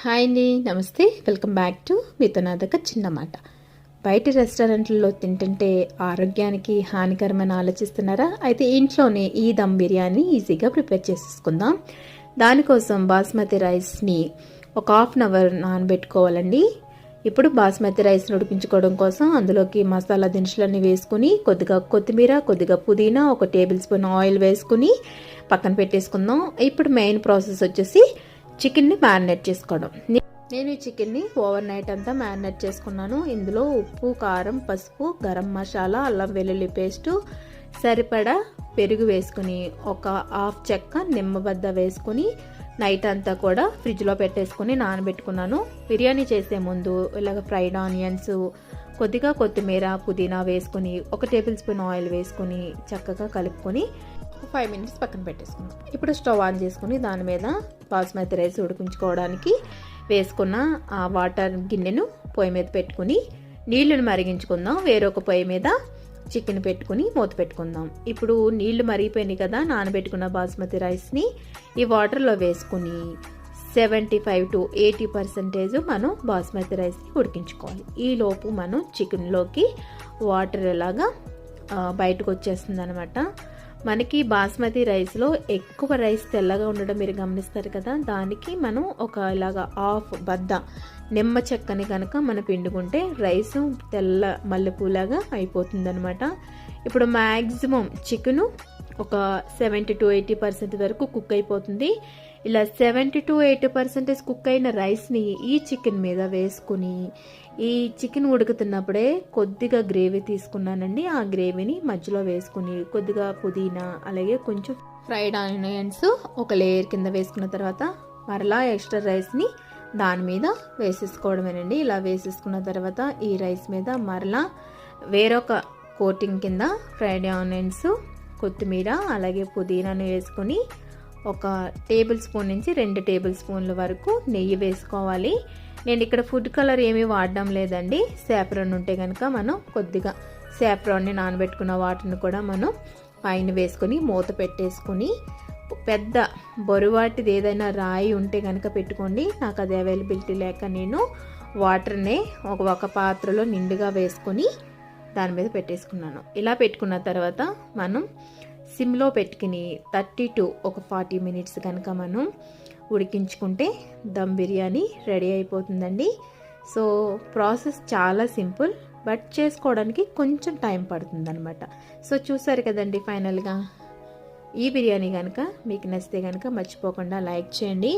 Hi అండి, నమస్తే. Welcome back to మీతో నా దగ్గర చిన్న మాట. బయట రెస్టారెంట్లలో తింటుంటే ఆరోగ్యానికి హానికరమని ఆలోచిస్తున్నారా? అయితే ఇంట్లోనే ఈ దమ్ బిర్యానీ ఈజీగా ప్రిపేర్ చేసేసుకుందాం. దానికోసం బాస్మతి రైస్ని ఒక హాఫ్ అన్ అవర్ నానబెట్టుకోవాలండి. ఇప్పుడు బాస్మతి రైస్ని ఉడికించుకోవడం కోసం అందులోకి మసాలా దినుసులన్నీ వేసుకుని కొద్దిగా కొత్తిమీర, కొద్దిగా పుదీనా, 1 టేబుల్ స్పూన్ ఆయిల్ వేసుకుని పక్కన పెట్టేసుకుందాం. ఇప్పుడు మెయిన్ ప్రాసెస్ వచ్చేసి చికెన్ని మ్యారినేట్ చేసుకోవడం. నేను ఈ చికెన్ని ఓవర్ నైట్ అంతా మ్యారినేట్ చేసుకున్నాను. ఇందులో ఉప్పు, కారం, పసుపు, గరం మసాలా, అల్లం వెల్లుల్లి పేస్టు, సరిపడా పెరుగు వేసుకుని ఒక హాఫ్ చెక్క నిమ్మబద్ద వేసుకుని నైట్ అంతా కూడా ఫ్రిడ్జ్లో పెట్టేసుకుని నానబెట్టుకున్నాను. బిర్యానీ చేసే ముందు ఇలాగ ఫ్రైడ్ ఆనియన్స్, కొద్దిగా కొత్తిమీర, పుదీనా వేసుకుని 1 టేబుల్ స్పూన్ ఆయిల్ వేసుకుని చక్కగా కలుపుకొని 5 మినిట్స్ పక్కన పెట్టేసుకున్నాం. ఇప్పుడు స్టవ్ ఆన్ చేసుకుని దాని మీద బాస్మతి రైస్ ఉడికించుకోవడానికి వేసుకున్న ఆ వాటర్ గిన్నెను పొయ్యి మీద పెట్టుకుని నీళ్లను మరిగించుకుందాం. వేరొక పొయ్యి మీద చికెన్ పెట్టుకుని మూత పెట్టుకుందాం. ఇప్పుడు నీళ్లు మరిగిపోయినాయి కదా, నానబెట్టుకున్న బాస్మతి రైస్ని ఈ వాటర్లో వేసుకుని 75 to 80% మనం బాస్మతి రైస్ని ఉడికించుకోవాలి. ఈలోపు మనం చికెన్లోకి వాటర్ ఎలాగా బయటకు వచ్చేస్తుంది అనమాట. మనకి బాస్మతి రైస్లో ఎక్కువ రైస్ తెల్లగా ఉండడం మీరు గమనిస్తారు కదా, దానికి మనం ఒక ఇలాగా హాఫ్ బద్ద నిమ్మ చెక్కని కనుక మనం పిండుకుంటే రైసు తెల్ల మల్లెపూలాగా అయిపోతుంది అనమాట. ఇప్పుడు మ్యాక్సిమం చికెను ఒక 70 to 80% వరకు కుక్ అయిపోతుంది. ఇలా 70 to 80% కుక్ అయిన రైస్ని ఈ చికెన్ మీద వేసుకుని ఈ చికెన్ ఉడుకుతున్నప్పుడే కొద్దిగా గ్రేవీ తీసుకున్నానండి. ఆ గ్రేవీని మధ్యలో వేసుకుని కొద్దిగా పుదీనా, అలాగే కొంచెం ఫ్రైడ్ ఆనియన్స్ ఒక లేయర్ కింద వేసుకున్న తర్వాత మరలా ఎక్స్ట్రా రైస్ని దాని మీద వేసేసుకోవడమేనండి. ఇలా వేసేసుకున్న తర్వాత ఈ రైస్ మీద మరలా వేరొక కోటింగ్ కింద ఫ్రైడ్ ఆనియన్స్, కొత్తిమీర, అలాగే పుదీనాను వేసుకొని 1 టేబుల్ స్పూన్ నుంచి 2 టేబుల్ స్పూన్ల వరకు నెయ్యి వేసుకోవాలి. నేను ఇక్కడ ఫుడ్ కలర్ ఏమీ వాడడం లేదండి. సాఫ్రాన్ ఉంటే కనుక మనం కొద్దిగా సాఫ్రాన్ని నానబెట్టుకున్న వాటిని కూడా మనం పైన వేసుకొని మూత పెట్టేసుకుని పెద్ద బొరువాటిది ఏదైనా రాయి ఉంటే కనుక పెట్టుకోండి. నాకు అది అవైలబిలిటీ లేక నేను వాటర్నే ఒక పాత్రలో నిండుగా వేసుకొని దాని మీద పెట్టేసుకున్నాను. ఇలా పెట్టుకున్న తర్వాత మనం సిమ్లో పెట్టుకుని 30 to 40 మినిట్స్ కనుక మనం ఉడికించుకుంటే దమ్ బిర్యానీ రెడీ అయిపోతుందండి. సో ప్రాసెస్ చాలా సింపుల్, బట్ చేసుకోవడానికి కొంచెం టైం పడుతుంది అనమాట. సో చూసారు కదండి, ఫైనల్గా ఈ బిర్యానీ కనుక మీకు నచ్చితే కనుక మర్చిపోకుండా లైక్ చేయండి.